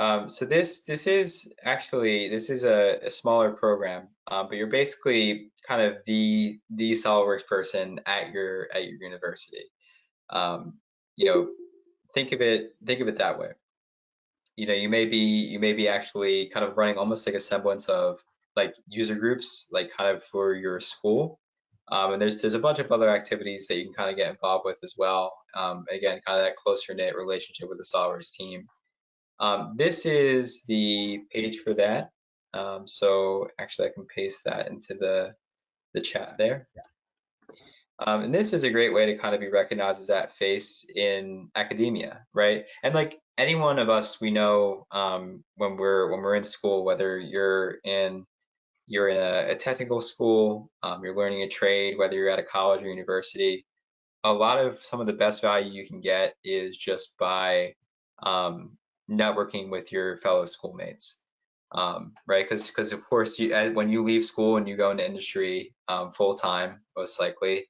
So this is actually a smaller program, but you're basically kind of the SOLIDWORKS person at your university. Um, you know, think of it that way. You may be actually kind of running almost like a semblance of like user groups, like kind of for your school. And there's a bunch of other activities that you can kind of get involved with as well. Again, kind of that closer knit relationship with the SOLIDWORKS team. This is the page for that. So actually I can paste that into the chat there. And this is a great way to kind of be recognized as that face in academia, right? And like any one of us, we know when we're in school, whether you're in a technical school, you're learning a trade, whether you're at a college or university, a lot of some of the best value you can get is just by networking with your fellow schoolmates, right? Because of course, when you leave school and you go into industry full time, most likely,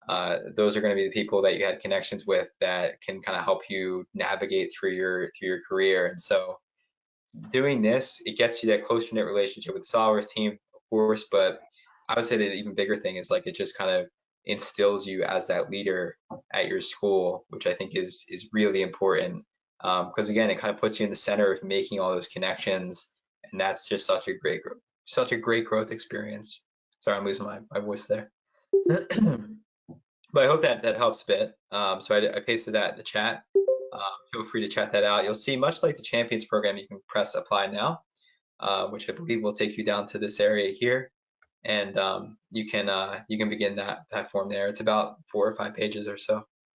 those are going to be the people that you had connections with that can kind of help you navigate through your career. And so doing this, it gets you that closer knit relationship with the SOLIDWORKS team, of course, but I would say the even bigger thing is like it just kind of instills you as that leader at your school, which I think is really important. Because again, it kind of puts you in the center of making all those connections, and that's just such a great growth experience. Sorry, I'm losing my voice there. But I hope that helps a bit. So I pasted that in the chat. Feel free to check that out. You'll see, much like the Champions program, you can press apply now, which I believe will take you down to this area here, and you can begin that form there. It's about 4 or 5 pages or so.